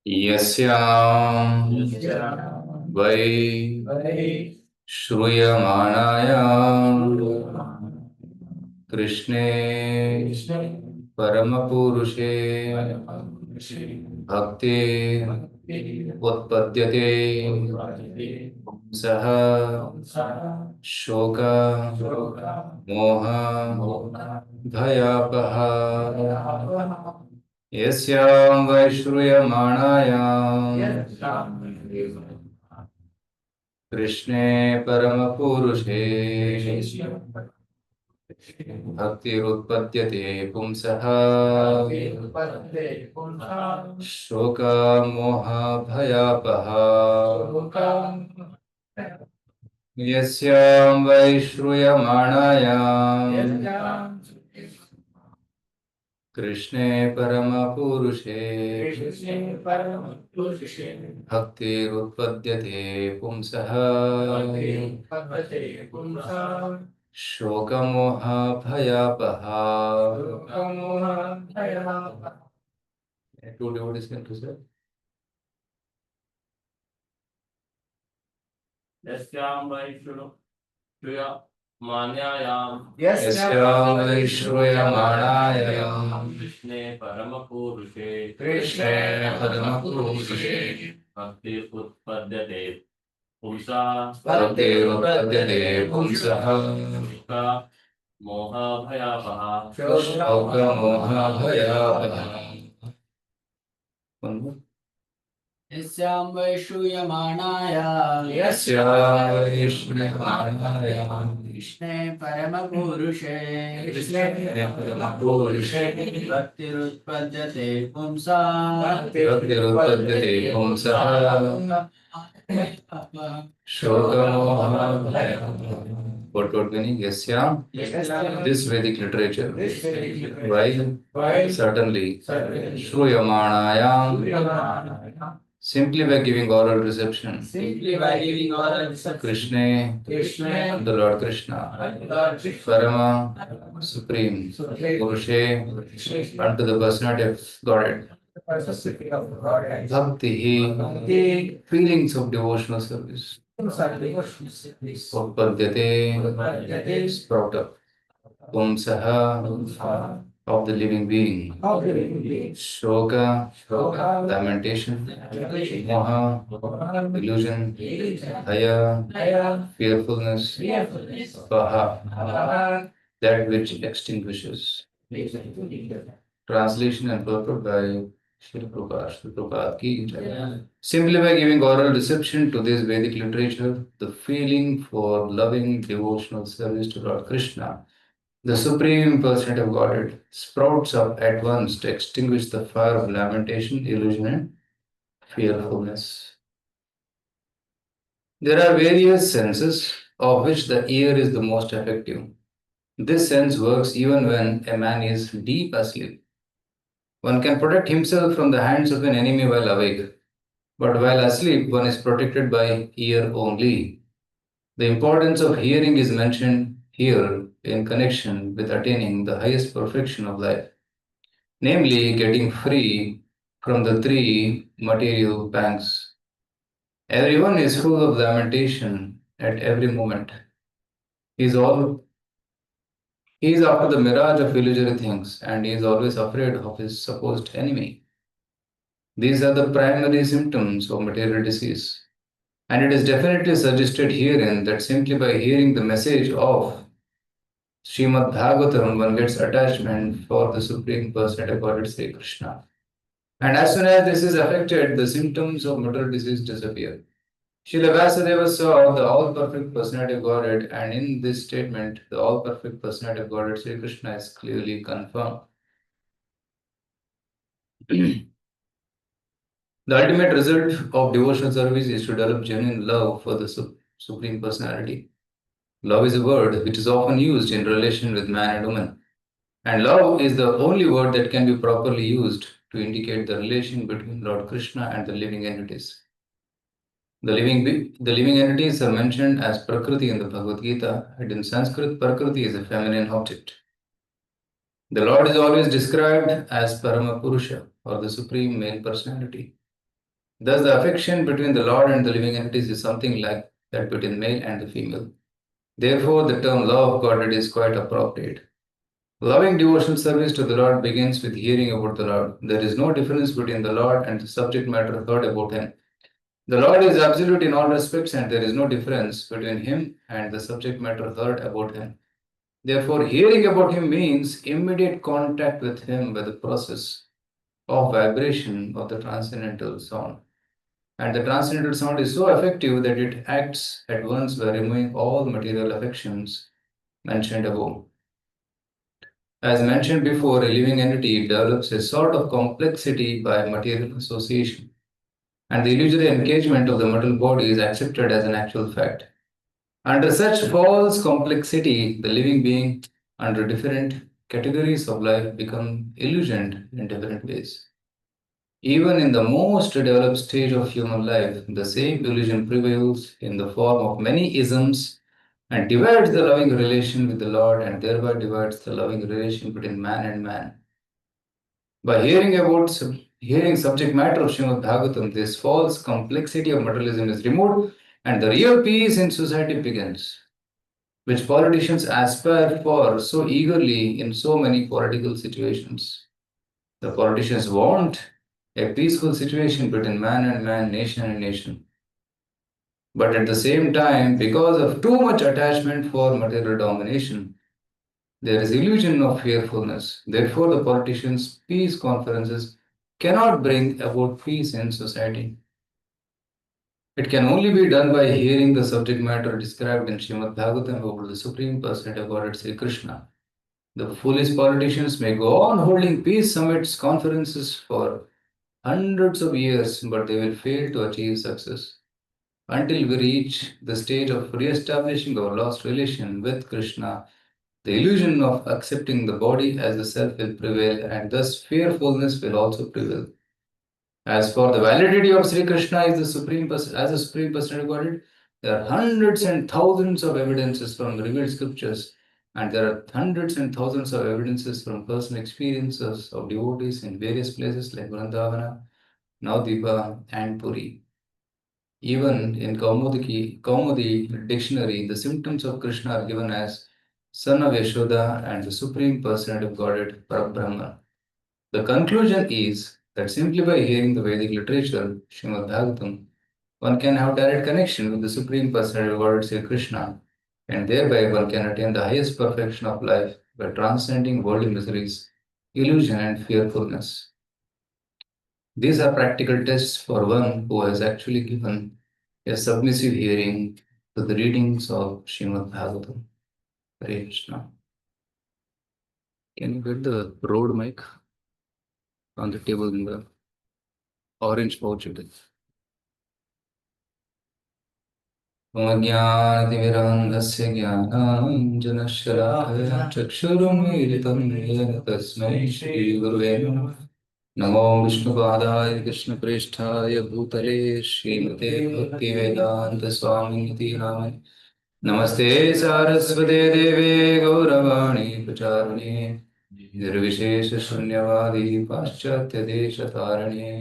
यस्यां वै श्रूयमाणायां कृष्णे परमपुरुषे भक्ति उत्पद्यते सः शोक मोह भयापः यस्यां वै श्रूयमाणायां कृष्णे परमपुरुषे भक्तिरुत्पद्यते पुंसः शोकमोहभयापः यस्यां वै श्रूयमाणायां कृष्णे परमपुरुषे भक्तिरुत्पद्यते पुंसः शोकमोहभयापः. Two devotees can to say. यस्यां वै श्रूयमाणायां कृष्णे परमपुरुषे भक्ति उत्पद्यते पुंसः शोकमोहभयापः. यस्यां वै श्रूयमाणायां कृष्णे परमपुरुषे भक्तिरुत्पद्यते पुंसः शोकमोहभयापः. What meaning? Yasyam. This Vedic literature. Why? Certainly. Shruyamanayam. Simply by giving oral reception. Krishna. The Lord Krishna. Parama. Supreme. Purushe. Unto the personality of Godhead. Bhakti. Feelings of devotional service. Utpadyate. Sprout up. Pumsaha. Of the living being. Shoka. Lamentation. Moha. Illusion. Bhaya. Fearfulness. Paha. That which extinguishes. Translation and purport by Srila Prabhupada ki jai. Simply by giving oral reception to this Vedic literature, the feeling for loving devotional service to Lord Krishna, the Supreme Personality of Godhead, sprouts up at once to extinguish the fire of lamentation, illusion, and fearfulness. There are various senses, of which the ear is the most effective. This sense works even when a man is deep asleep. One can protect himself from the hands of an enemy while awake, but while asleep, one is protected by ear only. The importance of hearing is mentioned here in connection with attaining the highest perfection of life, namely getting free from the three material pangs. Everyone is full of lamentation at every moment. He is after the mirage of illusory things, and he is always afraid of his supposed enemy. These are the primary symptoms of material disease. And it is definitely suggested herein that simply by hearing the message of Srimad Bhagavatam, one gets attachment for the Supreme Personality of Godhead Sri Krishna. And as soon as this is affected, the symptoms of material disease disappear. Srila Vyasadeva saw the all-perfect personality of Godhead, and in this statement, the all-perfect personality of Godhead Sri Krishna is clearly confirmed. The ultimate result of devotional service is to develop genuine love for the Supreme Personality. Love is a word which is often used in relation with man and woman. And love is the only word that can be properly used to indicate the relation between Lord Krishna and the living entities. The living entities are mentioned as Prakriti in the Bhagavad Gita, and in Sanskrit, Prakriti is a feminine object. The Lord is always described as Parama Purusha, or the Supreme Male Personality. Thus, the affection between the Lord and the living entities is something like that between male and the female. Therefore, the term love of Godhead is quite appropriate. Loving devotional service to the Lord begins with hearing about the Lord. There is no difference between the Lord and the subject matter heard about Him. The Lord is absolute in all respects, and there is no difference between Him and the subject matter heard about Him. Therefore, hearing about Him means immediate contact with Him by the process of vibration of the transcendental sound. And the transcendental sound is so effective that it acts at once by removing all material affections mentioned above. As mentioned before, a living entity develops a sort of complexity by material association, and the illusory engagement of the material body is accepted as an actual fact. Under such false complexity, the living being under different categories of life become illusioned in different ways. Even in the most developed stage of human life, the same illusion prevails in the form of many isms and divides the loving relation with the Lord and thereby divides the loving relation between man and man. By hearing subject matter of Srimad Bhagavatam, this false complexity of materialism is removed and the real peace in society begins, which politicians aspire for so eagerly in so many political situations. The politicians want a peaceful situation between man and man, nation and nation. But at the same time, because of too much attachment for material domination, there is illusion of fearfulness. Therefore, the politicians' peace conferences cannot bring about peace in society. It can only be done by hearing the subject matter described in Srimad Bhagavatam about the Supreme Personality of Godhead, Sri Krishna. The foolish politicians may go on holding peace summits, conferences for hundreds of years, but they will fail to achieve success until we reach the stage of re-establishing our lost relation with Krishna. The illusion of accepting the body as the self will prevail, and thus fearfulness will also prevail. As for the validity of Sri Krishna as the Supreme Personality of Godhead, there are hundreds and thousands of evidences from the revealed scriptures, and there are hundreds and thousands of evidences from personal experiences of devotees in various places like Vrindavana, Navdipa, and Puri. Even in Kaumudi dictionary, the symptoms of Krishna are given as son of Yashoda and the Supreme Personality of Godhead, Parabrahma. The conclusion is that simply by hearing the Vedic literature, Srimad Bhagavatam, one can have direct connection with the Supreme Personality of Godhead, Sri Krishna, and thereby one can attain the highest perfection of life by transcending worldly miseries, illusion, and fearfulness. These are practical tests for one who has actually given a submissive hearing to the readings of Srimad Bhagavatam. Hare Krishna. Can you get the Rode mic on the table in the orange pouch it is? ज्ञानतिमिरान्धस्य ज्ञानाञ्जनशलाकया चक्षुरुन्मीलितं येन तस्मै श्रीगुरुवे नमः। नमो विष्णुपादाय कृष्णप्रेष्ठाय भूतले श्रीमते भक्तिवेदान्तस्वामिनिति नामिने। नमस्ते सारस्वते देवे गौरवाणी प्रचारिणे निर्विशेषशून्यवादी पाश्चात्यदेशतारिणे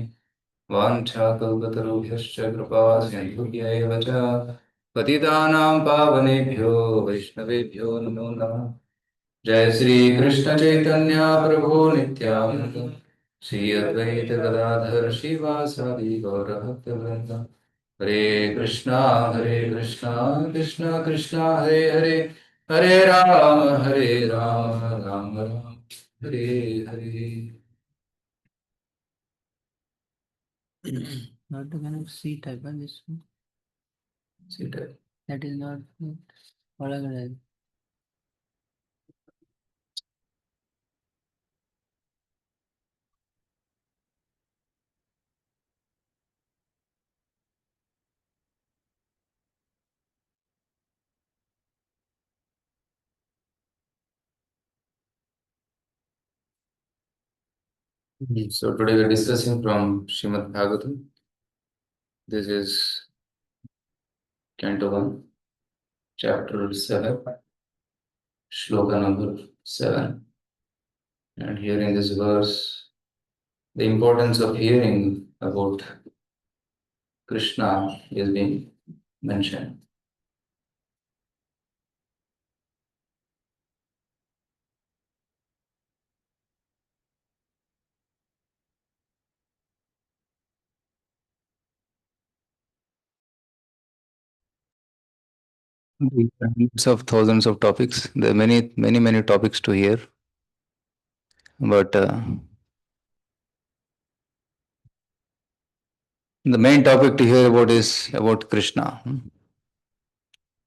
वाञ्छाकल्पतरुभ्यश्च कृपा सिन्धुभ्य एव च पतितानां पावनेभ्यो वैष्णवेभ्यो नमो नमः। जय श्री कृष्ण चैतन्य प्रभु नित्यानंद श्री अद्वैत गदाधर श्रीवासादि गौरभक्तवृंद। हरे कृष्णा कृष्णा कृष्णा हरे हरे, हरे Ram Ram Ram Hare Hare. Not the kind of C type, but this one. C type. That is not organized. So today we are discussing from Srimad Bhagavatam. This is Canto 1, Chapter 7, Shloka number 7. And here in this verse, the importance of hearing about Krishna is being mentioned. Hundreds of thousands of topics. There are many topics to hear. But the main topic to hear about is about Krishna.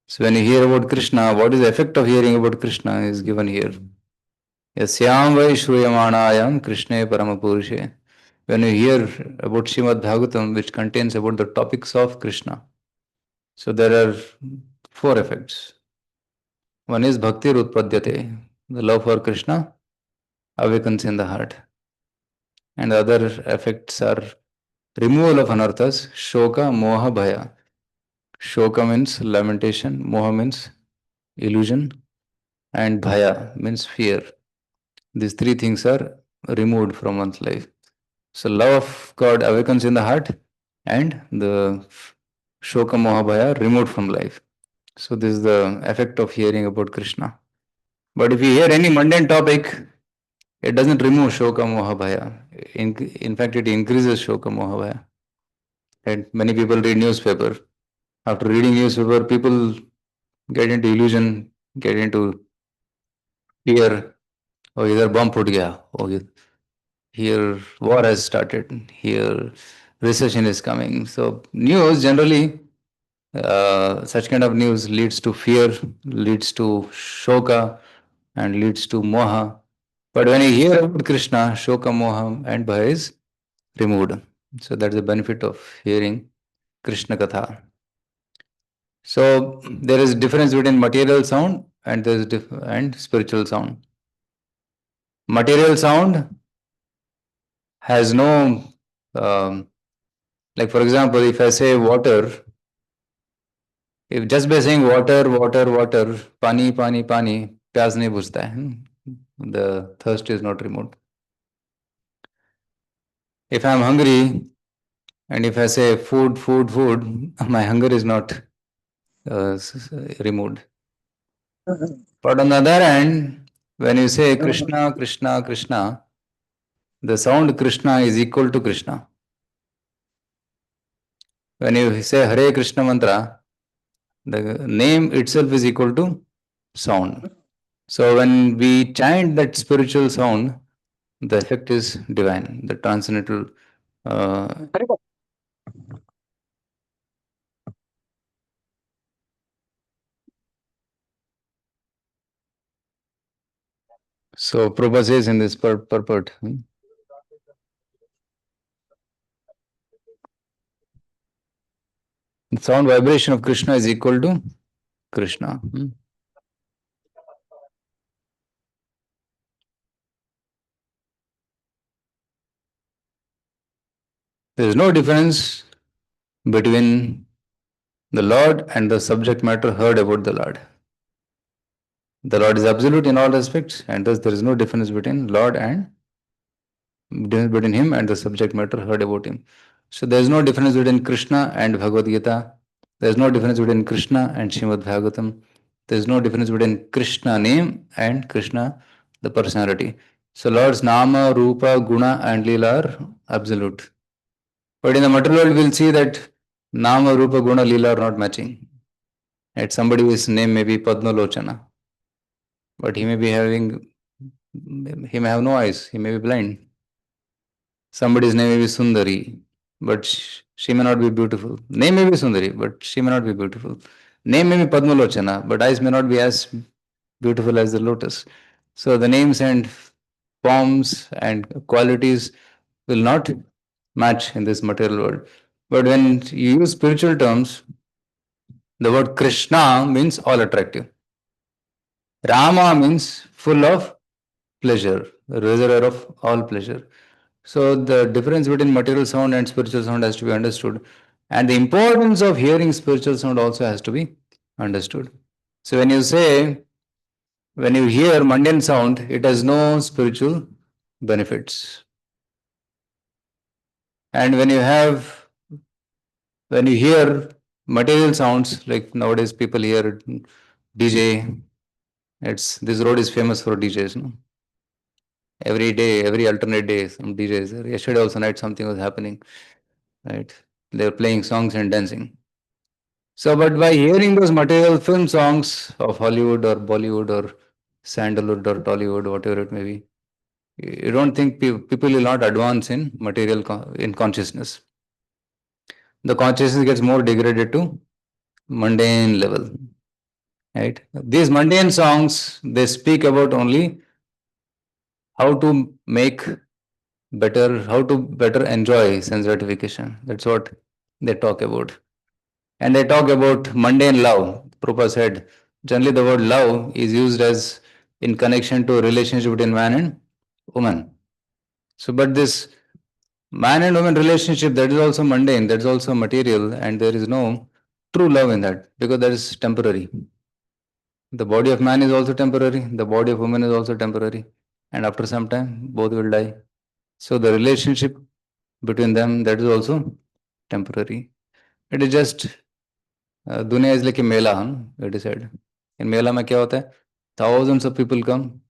So when you hear about Krishna, what is the effect of hearing about Krishna is given here. Yasyam vai shruyamanayam Krishna paramapurushe. When you hear about Srimad Bhagavatam, which contains about the topics of Krishna, so there are four effects. One is bhakti utpadyate, the love for Krishna awakens in the heart. And the other effects are removal of anarthas, shoka, moha, bhaya. Shoka means lamentation, moha means illusion, and bhaya means fear. These three things are removed from one's life. So love of God awakens in the heart and the shoka, moha, bhaya removed from life. So this is the effect of hearing about Krishna. But if you hear any mundane topic, it doesn't remove shoka, moha, bhaya. In fact, it increases shoka, moha, bhaya. And many people read newspaper. After reading newspaper, people get into illusion, get into fear. Oh, either bomb put gaya. Oh, here war has started. Here recession is coming. So news generally, such kind of news leads to fear, leads to shoka, and leads to moha. But when you hear about Krishna, shoka, moha, and bhaya is removed. So that's the benefit of hearing Krishna katha. So there is difference between material sound and there is and spiritual sound. Material sound has no, like for example, if I say water, if just by saying water, water, water, pani, pani, pani, प्यास नहीं बुझता है. The thirst is not removed. If I am hungry and if I say food, food, food, my hunger is not removed. But on the other hand, when you say Krishna, Krishna, Krishna, the sound Krishna is equal to Krishna. When you say Hare Krishna mantra, the name itself is equal to sound. So when we chant that spiritual sound, the effect is divine, the transcendental. So Prabhupada says in this purport, the sound vibration of Krishna is equal to Krishna. There is no difference between the Lord and the subject matter heard about the Lord. The Lord is absolute in all aspects, and thus there is no difference between Lord and between him and the subject matter heard about him. So there is no difference between Krishna and Bhagavad Gita. There is no difference between Krishna and Srimad Bhagavatam. There is no difference between Krishna name and Krishna the personality. So Lord's Nama, Rupa, Guna and Leela are absolute. But in the material world, we'll see that Nama, Rupa, Guna, Leela are not matching. Right? Somebody's name may be Padma Lochana, but he may have no eyes, he may be blind. Somebody's name may be Sundari, but she may not be beautiful. Name may be Sundari, but she may not be beautiful. Name may be Padma Lochana, but eyes may not be as beautiful as the lotus. So the names and forms and qualities will not match in this material world. But when you use spiritual terms, the word Krishna means all attractive. Rama means full of pleasure, the reservoir of all pleasure. So the difference between material sound and spiritual sound has to be understood. And the importance of hearing spiritual sound also has to be understood. So when you hear mundane sound, it has no spiritual benefits. And when When you hear material sounds, like nowadays people hear DJ, it's this road is famous for DJs. No? Every day, every alternate day, some DJs. Yesterday also night something was happening, right? They're playing songs and dancing. So, but by hearing those material film songs of Hollywood or Bollywood or Sandalwood or Tollywood, whatever it may be, you don't think people will not advance in material in consciousness. The consciousness gets more degraded to mundane level, right? These mundane songs, they speak about only how to make better, how to better enjoy sense gratification. That's what they talk about. And they talk about mundane love. Prabhupada said, generally the word love is used as in connection to a relationship between man and woman. So, but this man and woman relationship, that is also mundane, that is also material, and there is no true love in that because that is temporary. The body of man is also temporary, the body of woman is also temporary, and after some time, both will die. So, the relationship between them, that is also temporary. It is just दुनिया is like a Mela it is said. In मेला में क्या होता है? Thousands of people come,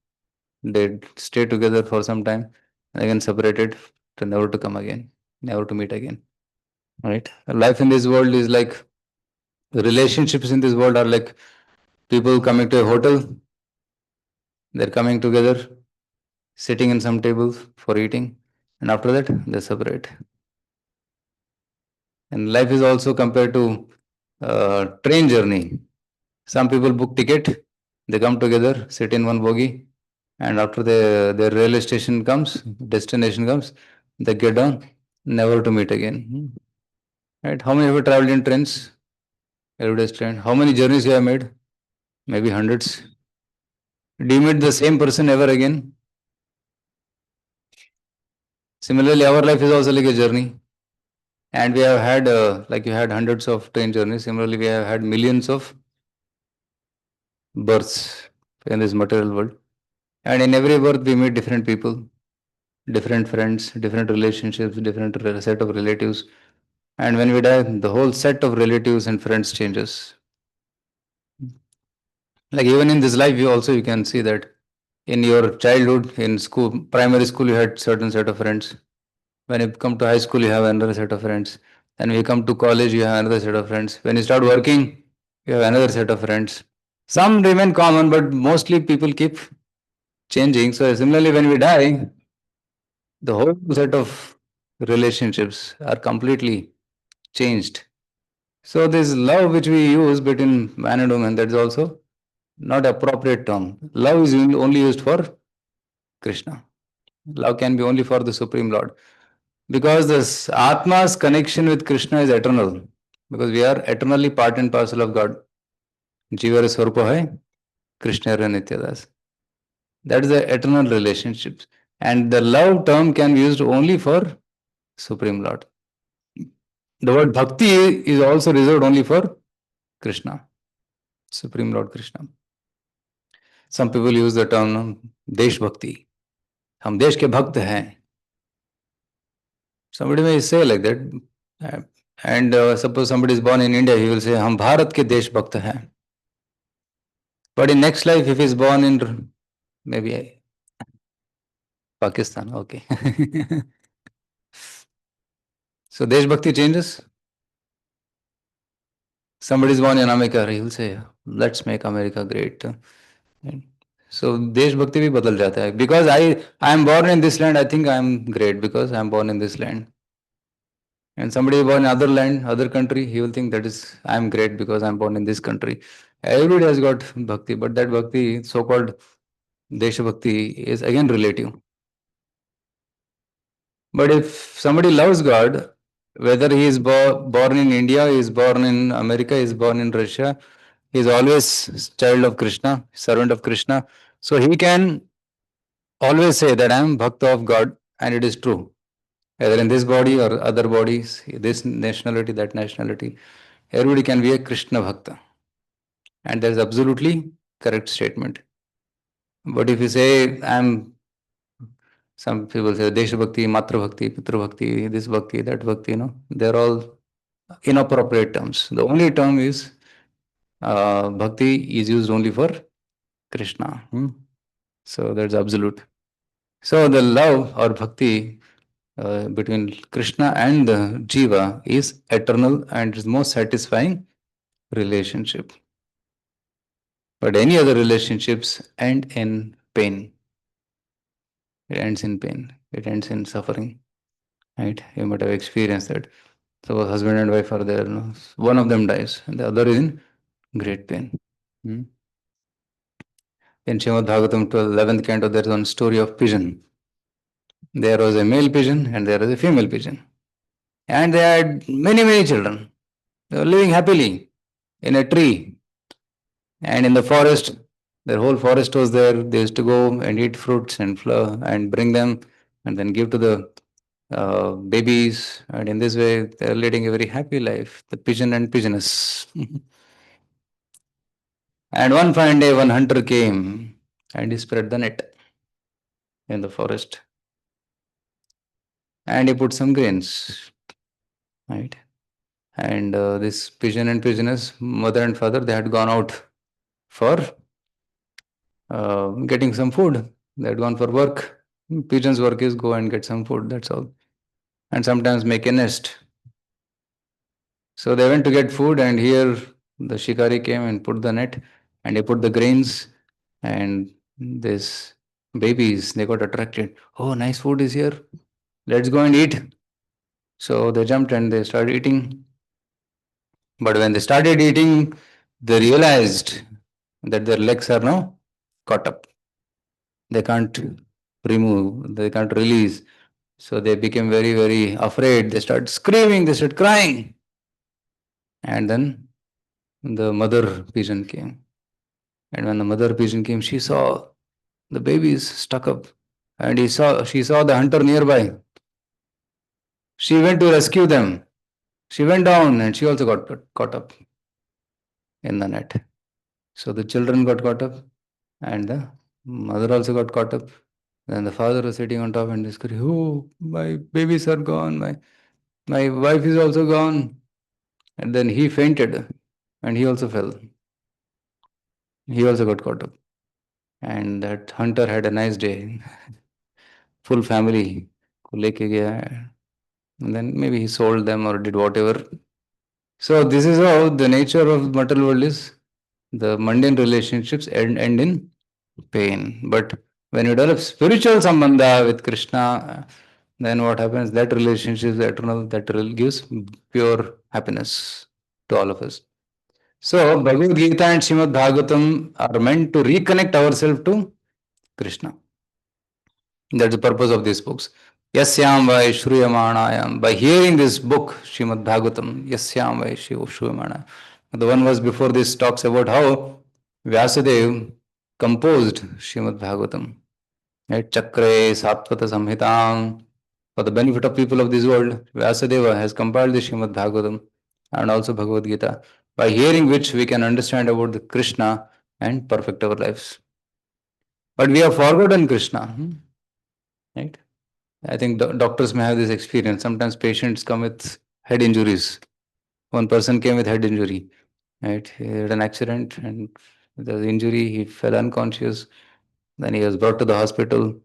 they stay together for some time, and again separated to never to come again, never to meet again. Right? Life in this world is like relationships in this world are like people coming to a hotel, they're coming together, sitting in some tables for eating, and after that they separate. And life is also compared to train journey. Some people book ticket, they come together, sit in one bogie, and after their railway station comes, destination comes, they get down, never to meet again. Right? How many ever traveled in trains? Everyday's train. How many journeys you have made? Maybe hundreds. Do you meet the same person ever again? Similarly, our life is also like a journey. And we have had, like you had hundreds of train journeys. Similarly, we have had millions of births in this material world. And in every birth, we meet different people, different friends, different relationships, different set of relatives. And when we die, the whole set of relatives and friends changes. Like even in this life, you can see that in your childhood, in school, primary school, you had certain set of friends. When you come to high school, you have another set of friends. And when you come to college, you have another set of friends. When you start working, you have another set of friends. Some remain common, but mostly people keep changing. So similarly, when we die, the whole set of relationships are completely changed. So this love which we use between man and woman, that is also not appropriate term. Love is only used for Krishna. Love can be only for the Supreme Lord. Because this Atma's connection with Krishna is eternal. Because we are eternally part and parcel of God. Jiva Swarupa hai, Krishna Nityadas. That is the eternal relationship. And the love term can be used only for Supreme Lord. The word bhakti is also reserved only for Krishna, Supreme Lord Krishna. Some people use the term देश भक्ति. हम देश के भक्त हैं. Somebody may say like that. And suppose somebody is born in India, he will say हम भारत के देश भक्त हैं. But in next life, if he is born in maybe Pakistan, okay. So देश भक्ति changes. Somebody is born in America, he will say let's make America great. So देशभक्ति भी बदल जाता है. Because I am born in this land, I think I am great because I am born in this land. And somebody born in other land, other country, he will think that is I am great because I am born in this country. Everybody has got bhakti, but that bhakti, so-called desha bhakti, is again relative. But if somebody loves God, whether he is born in India, he is born in America, he is born in Russia, he is always child of Krishna, servant of Krishna. So he can always say that I am bhakta of God, and it is true. Either in this body or other bodies, this nationality, that nationality, everybody can be a Krishna bhakta. And that is absolutely correct statement. But if you say I am, some people say Desha Bhakti, Matra Bhakti, Pitra Bhakti, this Bhakti, that Bhakti, they're all inappropriate terms. The only term is bhakti is used only for Krishna. So that's absolute. So the love or bhakti between Krishna and the Jiva is eternal and is most satisfying relationship. But any other relationships end in pain. It ends in pain. It ends in suffering. Right? You might have experienced that. So husband and wife are there. No? One of them dies, and the other is in great pain. Hmm? In Srimad Bhagavatam 11th canto, there is one story of pigeon. There was a male pigeon and there was a female pigeon. And they had many, many children. They were living happily in a tree and in the forest. Their whole forest was there. They used to go and eat fruits and flower and bring them and then give to the babies. And in this way, they are leading a very happy life. The pigeon and pigeoness. And one fine day, one hunter came and he spread the net in the forest and he put some grains, right? And this pigeon and pigeoness, mother and father, they had gone out for getting some food. They had gone for work. Pigeon's work is go and get some food, that's all. And sometimes make a nest. So they went to get food, and here the shikari came and put the net, and he put the grains, and this babies, they got attracted. Oh, nice food is here. Let's go and eat. So they jumped and they started eating. But when they started eating, they realized that their legs are now caught up. They can't remove, they can't release. So they became very, very afraid. They start screaming, they start crying. And then the mother pigeon came. And when the mother pigeon came, she saw the babies stuck up. And she saw the hunter nearby. She went to rescue them. She went down and she also got caught up in the net. So the children got caught up and the mother also got caught up. Then the father was sitting on top and he screamed, "Oh, my babies are gone. My wife is also gone." And then he fainted and he also fell. He also got caught up. And that hunter had a nice day. Full family को लेके गया है. And then maybe he sold them or did whatever. So this is how the nature of material world is. The mundane relationships end in pain. But when you develop spiritual sambandha with Krishna, then what happens? That relationship is eternal, that gives pure happiness to all of us. So Bhagavad Gita and Srimad Bhagavatam are meant to reconnect ourselves to Krishna. That's the purpose of these books. Yasyam vai shruyamanayam. By hearing this book, Srimad Bhagavatam, Yasyam vai shruyamanayam. The one was before this talks about how Vyasadeva composed Srimad Bhagavatam. Right? Chakre, Saptata Samhitam. For the benefit of people of this world, Vyasadeva has compiled the Srimad Bhagavatam and also Bhagavad Gita, by hearing which we can understand about the Krishna and perfect our lives. But we have forgotten Krishna. Right? I think doctors may have this experience. Sometimes patients come with head injuries. One person came with head injury. Right? He had an accident and the injury, he fell unconscious. Then he was brought to the hospital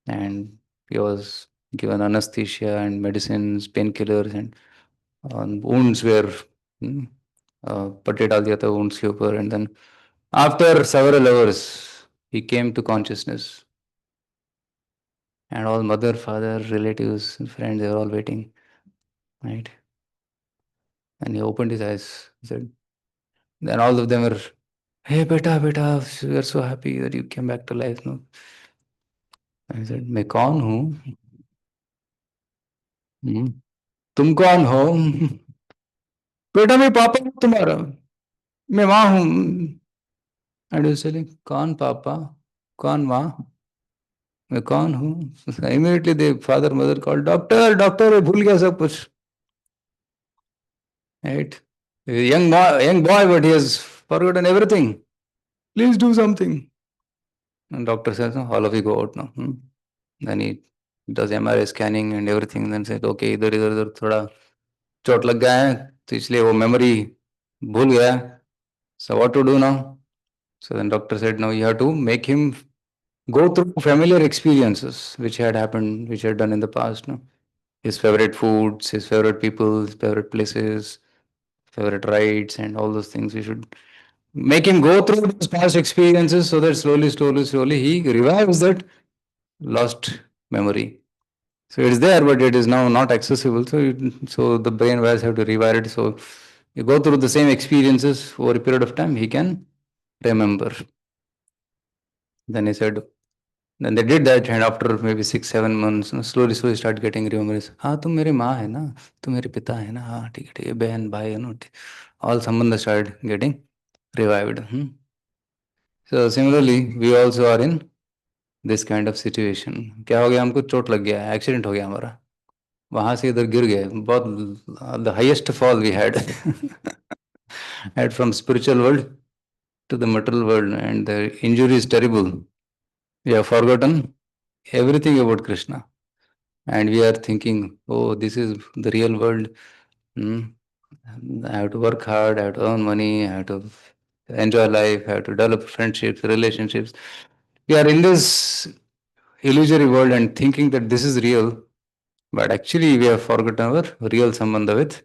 and he was given anesthesia and medicines, painkillers, and wounds were पट्टे डाल दिया था wounds के ऊपर. And then after several hours, he came to consciousness. And all mother, father, relatives, friends, they were all waiting. Right? And he opened his eyes. He said, then all of them were, "Hey, beta, we are so happy that you came back to life." No? I said, "मैं कौन हूँ? तुम कौन हो?" "बेटा मैं पापा हूँ तुम्हारा, मैं माँ हूँ." And he was saying, "कौन पापा? कौन माँ? मैं कौन हूँ?" Immediately the father, mother called, "Doctor, doctor, मैं भूल गया सब कुछ." Right? A young boy, but he has forgotten everything. Please do something. And doctor says, "No, all of you go out now." Then he does MRI scanning and everything. Then said, "Okay, इधर इधर इधर थोड़ा चोट लग गया है, तो इसलिए वो मेमोरी भूल गया. So what to do now? So then doctor said, no, you have to make him go through familiar experiences which had happened, which had done in the past. No? His favorite foods, his favorite people, his favorite places, favorite rides, and all those things. We should make him go through those past experiences so that slowly he revives that lost memory. So it's there, but it is now not accessible. So the brain wires have to rewire it. So you go through the same experiences over a period of time, he can remember. Then he said, then they did that, and after maybe 6 7 months, slowly start getting remembers. हाँ तुम मेरी माँ है ना, तुम मेरे पिता है ना, हाँ ठीक है बहन भाई है ना, all संबंध started getting revived. So similarly, we also are in this kind of situation. क्या हो गया, हमको चोट लग गया, एक्सीडेंट हो गया हमारा, वहां से इधर गिर गए, बहुत the highest fall we had had from spiritual world to the material world, and the injury is terrible. We have forgotten everything about Krishna, and we are thinking, oh, this is the real world. Hmm. I have to work hard, I have to earn money, I have to enjoy life, I have to develop friendships, relationships. We are in this illusory world and thinking that this is real, but actually we have forgotten our real sambandha with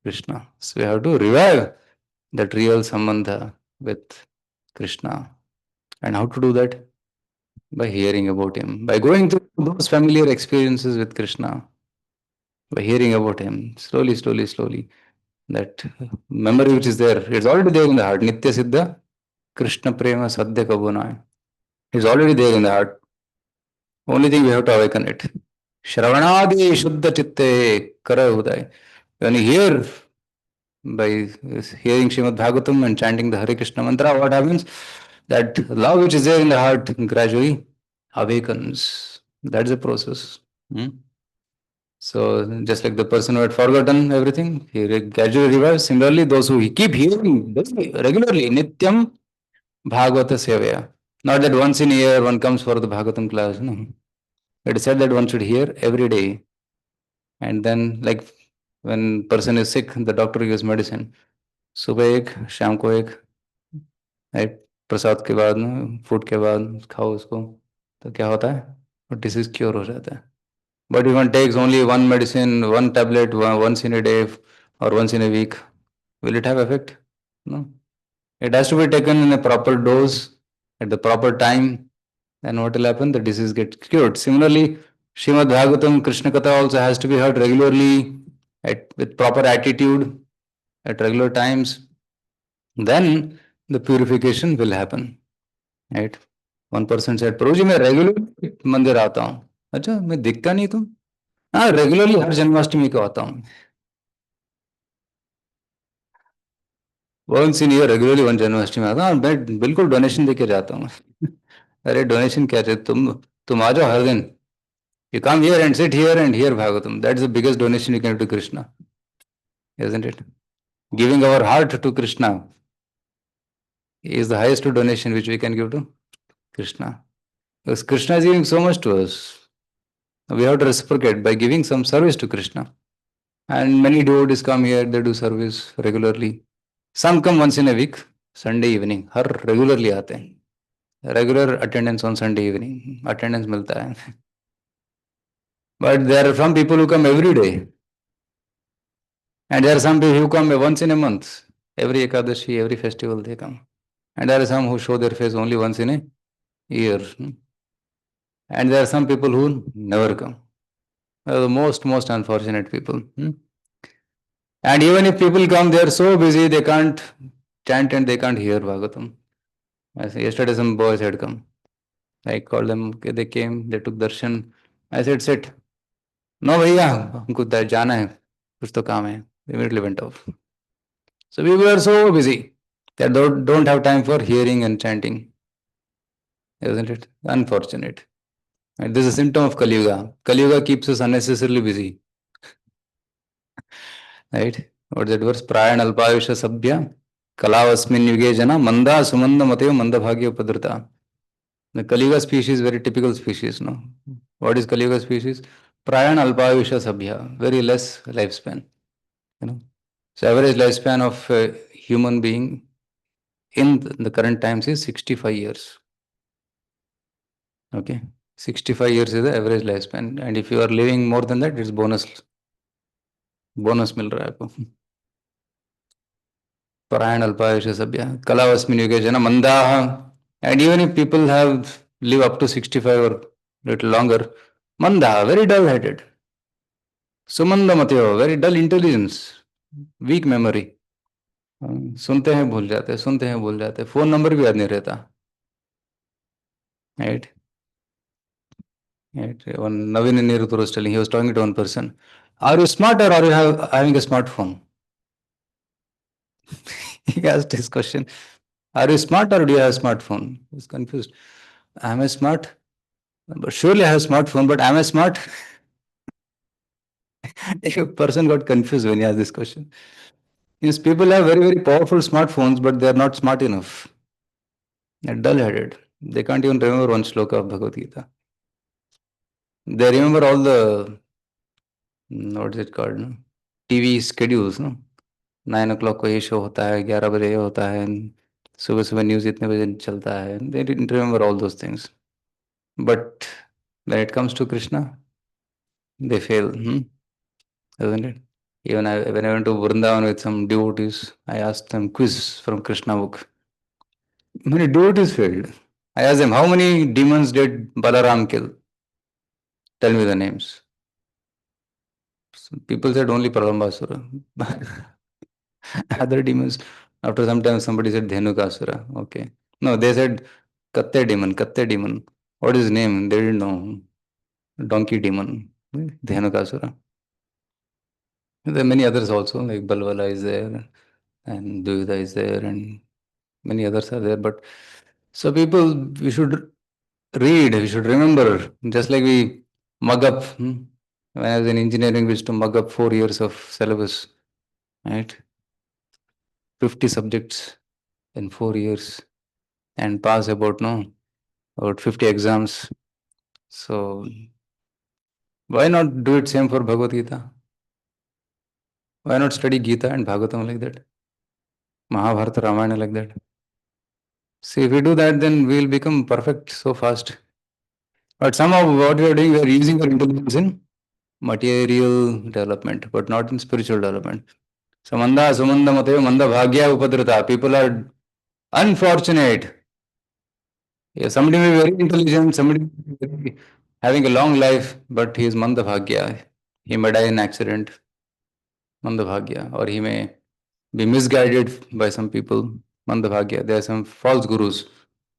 Krishna. So we have to revive that real sambandha with Krishna. And how to do that? By hearing about him, by going through those familiar experiences with Krishna, by hearing about him, slowly. That memory which is there, it's already there in the heart. Nitya Siddha, Krishna Prema Sadhya Kabuna. It's already there in the heart. Only thing we have to awaken it. Shravanadi Shuddha Chitte Kara Uday. When you hear, by hearing Srimad Bhagavatam and chanting the Hare Krishna mantra, what happens? That love which is there in the heart gradually awakens. That's the process. Hmm? So just like the person who had forgotten everything, he gradually revives. Similarly, those who keep hearing regularly, Nityam Bhagavata Sevaya. Not that once in a year one comes for the Bhagavatam class. No. It is said that one should hear every day. And then, like when person is sick, the doctor gives medicine. सुबह एक, शाम को एक, right? प्रसाद के बाद food के बाद खाओ उसको, तो क्या होता है, डिसीज क्योर हो जाता है. But if one takes only one medicine, one tablet once in a day or once in a week, will it have effect? No. It has to be taken in a proper dose at the proper time. Then what will happen? The disease gets cured. Similarly, Srimad Bhagavatam, Krishna Katha also has to be heard regularly with proper attitude at regular times. Then the purification will happen. Right? One person said, प्रभु जी मैं regular मंदिर आता हूँ. अच्छा मैं दिखता नहीं तुम? हाँ रेगुलरली हर जन्माष्टमी को आता हूँ. Once in year regularly one Janmashtami आता हूँ, मैं बिल्कुल डोनेशन देके जाता हूँ. अरे डोनेशन क्या चाहिए, तुम आ जाओ हर दिन. You come here and sit here and hear Bhagavatam. That's the biggest donation you can do to Krishna, isn't it? Giving our heart to Krishna is the highest donation which we can give to Krishna. Because Krishna is giving so much to us. We have to reciprocate by giving some service to Krishna. And many devotees come here, they do service regularly. Some come once in a week, Sunday evening. Her regularly आते हैं. Regular attendance on Sunday evening. Attendance मिलता है. But there are some people who come every day. And there are some people who come once in a month. Every Ekadashi, every festival they come. And there are some who show their face only once in a year. And there are some people who never come. They are the most unfortunate people. And even if people come, they are so busy, they can't chant and they can't hear Bhagavatam. As yesterday, some boys had come. I called them, okay, they came, they took darshan. I said, sit. No, भैया हमको जाना है, कुछ तो काम है. Immediately went off. So people are so busy that don't have time for hearing and chanting. Isn't it? Unfortunate. And this is a symptom of Kali Yuga. Kali Yuga keeps us unnecessarily busy. Right? What's that verse? Prayan alpayusha sabhya kalavasmin yuge jana manda sumanda mateo manda bhagya upadrita. The Kali Yuga species is very typical species. No? What is Kali Yuga species? Prayan alpayusha sabhya. Very less lifespan. You know. So average lifespan of a human being in the current times is 65 years. Okay. 65 years is the average lifespan. And if you are living more than that, it's bonus. Bonus मिल रहा है आपको. Parayan alpayusha sabya. Kalavasmin yuge jana mandaha. And even if people have live up to 65 or little longer, mandaha, very dull-headed. Sumanda matyo, very dull intelligence, weak memory. सुनते हैं भूल जाते हैं, सुनते हैं भूल जाते हैं, फोन नंबर भी याद नहीं रहता. Right? Right. One Navin in Nirupur was telling, he was talking to one person. Are you smart or are you having a smartphone? He asked his question. Are you smart or do you have a smartphone? He was confused. Am I smart? But surely I have a smartphone, but am I smart? A person got confused when he asked this question. Yes, people have very, very powerful smartphones, but they are not smart enough. They're dull-headed. They can't even remember one shloka of Bhagavad Gita. They remember all the, what is it called, no? TV schedules, no? 9 o'clock को ये show होता है, 11 बजे ये होता है, सुबह सुबह न्यूज़ इतने बजे चलता है. They didn't remember all those things. But when it comes to Krishna, they fail, isn't it? Even when I went to Vrindavan with some devotees, I asked them quiz from Krishna book. Many devotees failed. I asked them, how many demons did Balaram kill? Tell me the names. So people said only Pralambasura. Other demons, after some time somebody said Dhenukasura. Okay. No, they said Katte demon, Katte demon. What is his name? They didn't know. Donkey demon, Dhenukasura. There are many others also, like Balvala is there, and Duvida is there, and many others are there. But so people, we should read, we should remember, just like we mug up. When I was in engineering, we used to mug up 4 years of syllabus, right? 50 subjects in 4 years and pass about 50 exams. So why not do it same for Bhagavad Gita? Why not study Gita and Bhagavatam like that? Mahabharata, Ramayana like that? See, if we do that, then we will become perfect so fast. But somehow what we are doing, we are using our intelligence in material development, but not in spiritual development. Samanda, Sumanda, Mateo, Manda, Bhagya, Upadrita. People are unfortunate. Yeah, somebody may be very intelligent, somebody may be having a long life, but he is Manda Bhagya. He may die in accident, Manda Bhagya, or he may be misguided by some people, Manda Bhagya. There are some false gurus.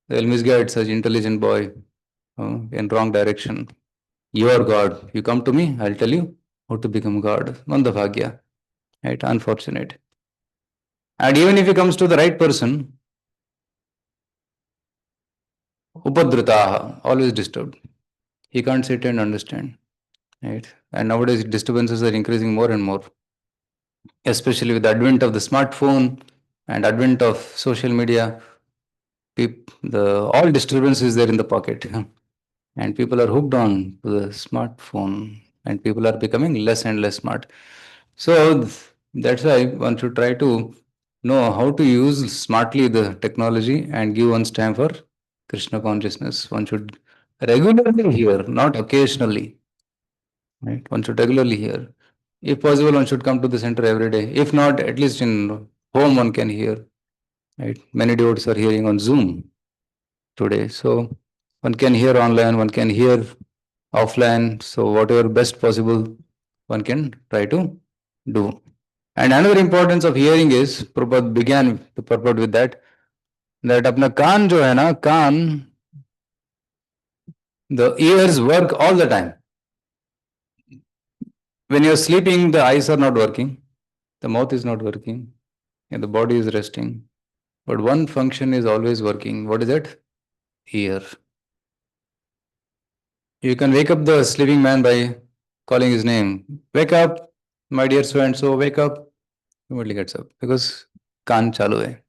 They will misguide such intelligent boy in wrong direction. You are God. You come to me, I'll tell you how to become God. Manda Bhagya. Right? Unfortunate. And even if he comes to the right person, Upadritaha, always disturbed. He can't sit and understand. Right? And nowadays disturbances are increasing more and more, especially with the advent of the smartphone and advent of social media. All disturbance is there in the pocket. And people are hooked on to the smartphone and people are becoming less and less smart. So that's why one should try to know how to use smartly the technology and give one's time for Krishna consciousness. One should regularly hear, not occasionally. Right? One should regularly hear. If possible, one should come to the center every day. If not, at least in home one can hear. Right? Many devotees are hearing on Zoom today. So one can hear online, one can hear offline. So whatever best possible one can try to do. And another importance of hearing is, Prabhupada began the purport with that अपना कान जो है ना, कान, the ears work all the time. When you're sleeping, the eyes are not working, the mouth is not working, and the body is resting. But one function is always working. What is it? Ear. You can wake up the sleeping man by calling his name. Wake up, my dear so and so, wake up. Immediately gets up because kaan chalu hai.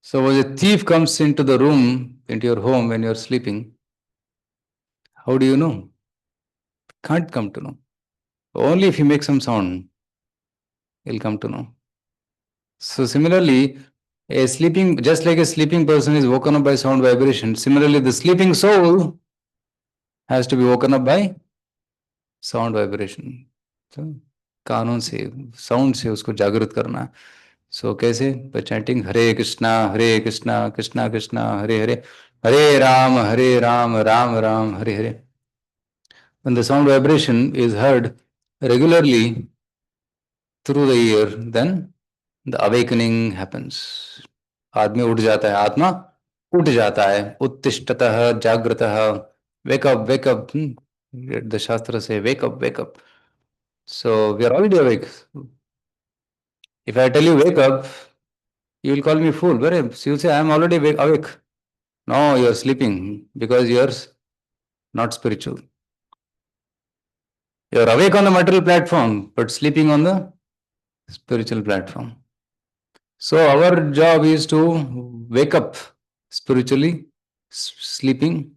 So when a thief comes into the room, into your home when you're sleeping, how do you know? Can't come to know. Only if you make some sound. You'll come to know. So similarly, just like a sleeping person is woken up by sound vibration, similarly the sleeping soul has to be woken up by sound vibration. तो कानों से sound से उसको जागृत करना. सो कैसे? Bye chanting Hare Krishna Krishna Krishna Hare Hare, Hare Ram Ram Ram Hare Hare. When the sound vibration is heard regularly through the ear, then the awakening happens. आदमी उठ जाता है, आत्मा उठ जाता है. उत्तिष्ठतः जागृतः, wake up, wake up. The Shastra say wake up, wake up. So we are already awake. If I tell you wake up, you will call me fool. But you'll say I am already awake. No, you are sleeping because you are not spiritual. You are awake on the material platform, but sleeping on the spiritual platform. So our job is to wake up spiritually sleeping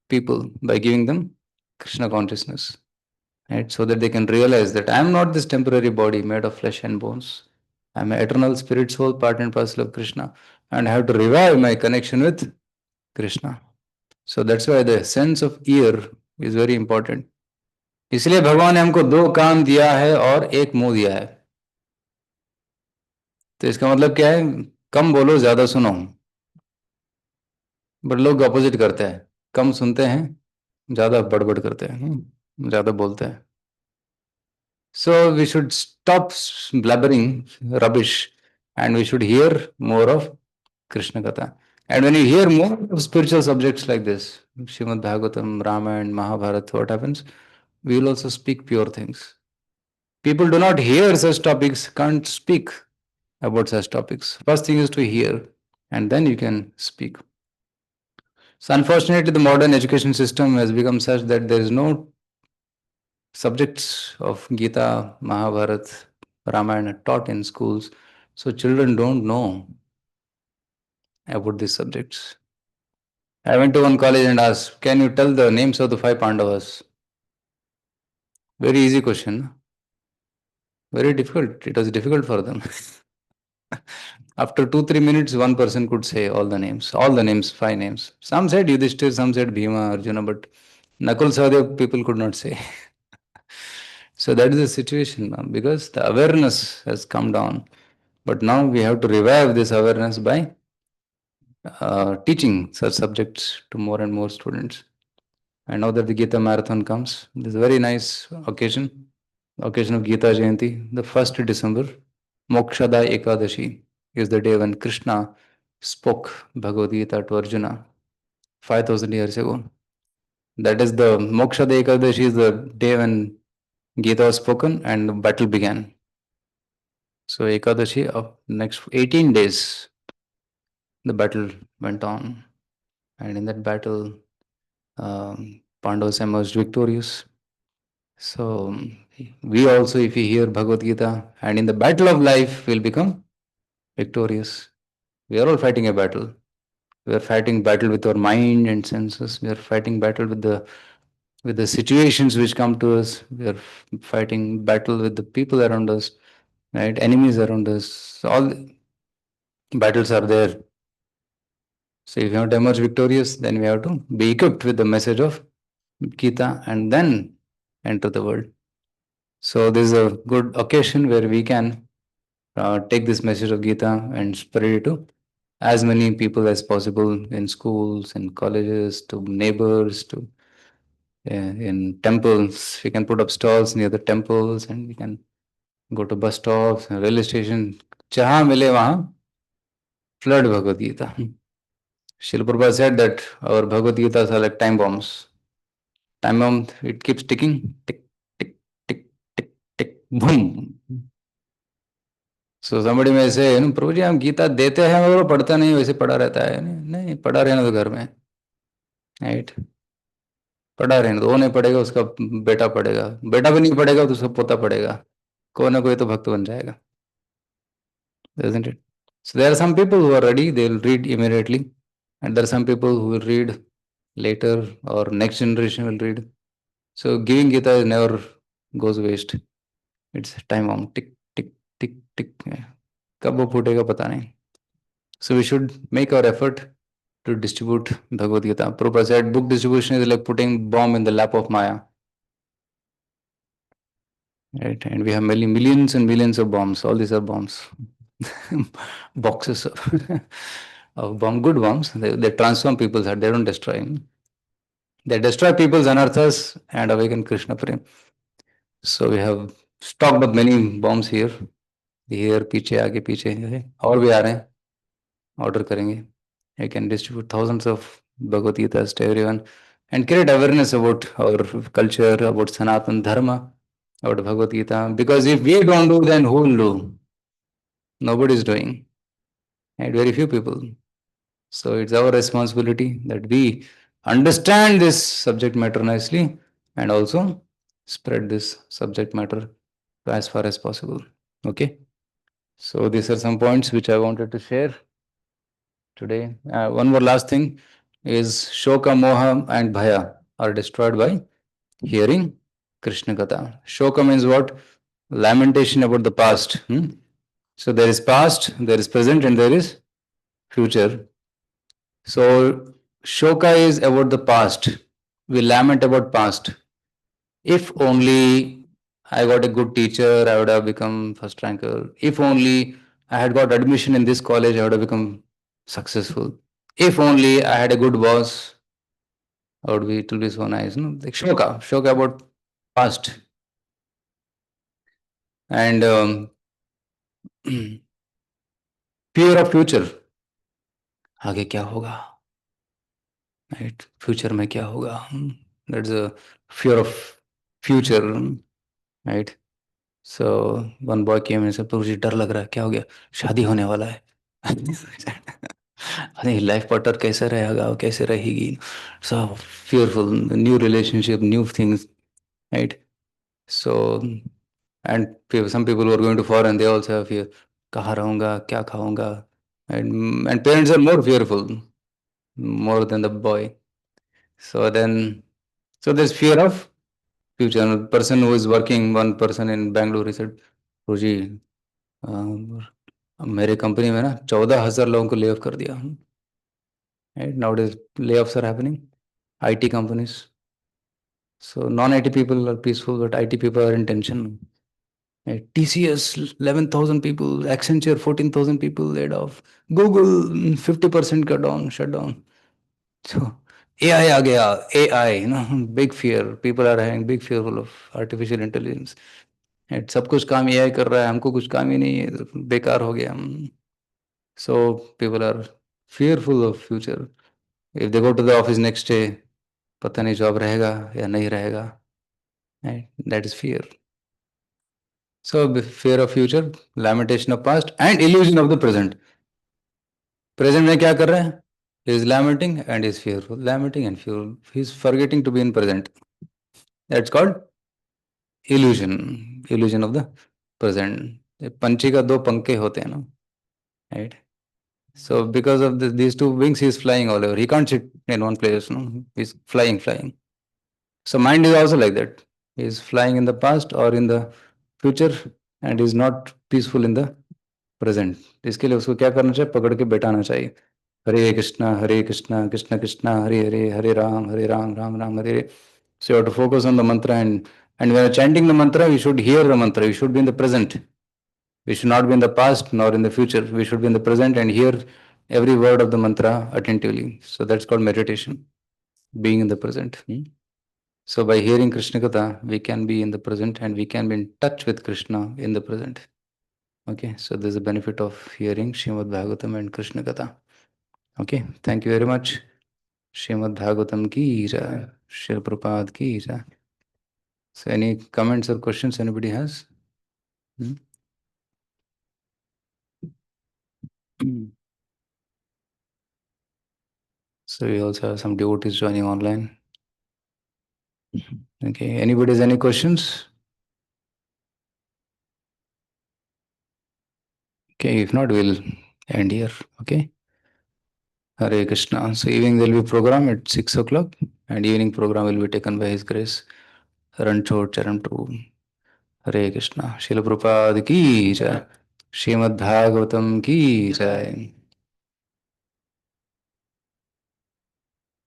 people by giving them Krishna consciousness, right? So that they can realize that I am not this temporary body made of flesh and bones. I am an eternal spirit soul, part and parcel of Krishna, and I have to revive my connection with Krishna. So that's why the sense of ear is very important. इसलिए भगवान ने हमको दो कान दिया है और एक मुंह दिया है. तो इसका मतलब क्या है? कम बोलो, ज्यादा सुनो. बट लोग अपोजिट करते हैं, कम सुनते हैं, ज्यादा बड़बड़ करते हैं, ज्यादा बोलते हैं. So we should stop blabbering rubbish and we should hear more of Krishna katha. And when you hear more of spiritual subjects like this, Srimad Bhagavatam, Ramayana, Mahabharata, what happens? We will also speak pure things. People do not hear such topics, can't speak about such topics. First thing is to hear, and then you can speak. So unfortunately, the modern education system has become such that there is no subjects of Gita, Mahabharata, Ramayana taught in schools. So children don't know about these subjects. I went to one college and asked, can you tell the names of the 5 Pandavas? Very easy question. Very difficult. It was difficult for them. After 2-3 minutes, one person could say all the names, 5 names. Some said Yudhishthir, some said Bhima, Arjuna, but Nakul Sahadev people could not say. So that is the situation now, because the awareness has come down. But now we have to revive this awareness by teaching such subjects to more and more students. And now that the Gita Marathon comes, this is a very nice occasion of Gita Jayanti, the 1st December, Mokshada Ekadashi is the day when Krishna spoke Bhagavad Gita to Arjuna 5000 years ago. That is the Mokshada Ekadashi is the day when Gita was spoken and the battle began. So Ekadashi of next 18 days, the battle went on. And in that battle, Pandavas emerged victorious. So we also, if we hear Bhagavad Gita, and in the battle of life, we'll become victorious. We are all fighting a battle. We are fighting battle with our mind and senses. We are fighting battle with the situations which come to us. We are fighting battle with the people around us, right? Enemies around us. All battles are there. So if you want to emerge victorious, then we have to be equipped with the message of Gita and then enter the world. So this is a good occasion where we can take this message of Gita and spread it to as many people as possible in schools, in colleges, to neighbors, to in temples. We can put up stalls near the temples and we can go to bus stops and railway station. जहाँ मिले वहाँ flood Bhagavad Gita. Srila Prabhupada said that our Bhagavad Gitas are like time bombs. Time bomb, it keeps ticking, tick, tick, tick, tick, tick, boom. So somebody may say, प्रभु जी हम गीता देते हैं और वो पढ़ता नहीं, वैसे पढ़ा रहता है. नहीं, पढ़ा रहना तो घर में, राइट? पढ़ा रहना तो वो नहीं पढ़ेगा, उसका बेटा पढ़ेगा. बेटा भी नहीं पढ़ेगा तो उसका पोता पढ़ेगा. कोई ना कोई तो भक्त बन जाएगा. Isn't it? So there are some people who are ready, they will read immediately. And there are some people who will read later or next generation will read. So giving Gita never goes waste. It's time bomb, tick, tick, टिक टिक कब वो फूटेगा पता नहीं. So we should make our effort to distribute Bhagavad Gita. Prabhupada said book distribution is like putting bomb in the lap of Maya. Right? And we have millions and millions of bombs. All these are bombs. Boxes of bomb, good bombs. They transform people's heart. They don't destroy. They destroy people's anarthas and awaken Krishna Prem. So we have stocked up many bombs here. Here, पीछे आगे पीछे और भी आ रहे हैं. Order करेंगे. I can distribute thousands of Bhagavad Gitas to everyone and create awareness about our culture, about Sanatan Dharma, about Bhagavad Gita. Because if we don't do, then who will do? Nobody is doing, and very few people. So it's our responsibility that we understand this subject matter nicely and also spread this subject matter as far as possible. Okay. So these are some points which I wanted to share today. One more last thing is Shoka, Moha, and Bhaya are destroyed by hearing Krishna Katha. Shoka means what? Lamentation about the past. So there is past, there is present, and there is future. So Shoka is about the past. We lament about past. If only I got a good teacher, I would have become first ranker. If only I had got admission in this college, I would have become successful. If only I had a good boss, I would be, it will be so nice. Like Shoka about past. And fear of future. आगे क्या होगा? Right? Future में क्या होगा? That's a fear of future. Right? So one boy came and said, "Prabhuji, डर लग रहा है. क्या हो गया? शादी होने वाला है." अरे लाइफ पार्टनर कैसे रहेगा, कैसे रहेगी? So fearful, new relationship, new things, right? So and some people who are going to foreign, they also have fear. कहाँ रहूँगा, क्या खाऊंगा? And parents are more fearful, more than the boy. So then, so there's fear of future. A person who is working, one person in Bangalore, he said, "Prabhuji, मेरे company में ना 14,000 लोगों को lay off कर दिया." Right? Nowadays layoffs are happening. IT companies. So non-IT people are peaceful, but IT people are in tension. Right? TCS 11,000 people, Accenture 14,000 people laid off, Google 50% cut down, shut down. So AI आ गया, AI, big fear. People are having big fearful of artificial intelligence. Right? सब कुछ काम AI कर रहा है, हमको कुछ काम ही नहीं है, बेकार हो गया. So people are fearful of future. If they go to the office next day, पता नहीं जॉब रहेगा या नहीं रहेगा. Right? That is fear. So fear of future, lamentation of past, and illusion of the present. Present में क्या कर रहा है? He is lamenting and is fearful. Lamenting and fearful. He is forgetting to be in present. That's called illusion. Illusion of the present. पंछी का दो पंखे होते हैं ना, right? So because of these two wings, he is flying all over. He can't sit in one place. No, he's flying. So mind is also like that. He is flying in the past or in the future, and is not peaceful in the present. इसके लिए उसको क्या करना चाहिए? पकड़ के बैठाना चाहिए. हरे Krishna Krishna Krishna Hare Hare Hare Ram Ram Ram Hare Hare. So you have to focus on the mantra, and when you're chanting the mantra, we should hear the mantra. We should be in the present. We should not be in the past nor in the future. We should be in the present and hear every word of the mantra attentively. So that's called meditation, being in the present. So by hearing Krishna Katha, we can be in the present and we can be in touch with Krishna in the present. Okay, so there's a benefit of hearing Srimad Bhagavatam and Krishna Katha. Okay, thank you very much. Srimad Bhagavatam ki jai, Srila Prabhupada ki jai. So any comments or questions anybody has? So we also have some devotees joining online. Okay, anybody has any questions? Okay, if not, we'll end here. Okay. Hare Krishna. So evening there will be program at 6 o'clock, and evening program will be taken by His Grace. Ranchod Charan Prabhu. हरे कृष्णा। शिल प्रभुपाद की जय। श्रीमद् भागवतम की जय।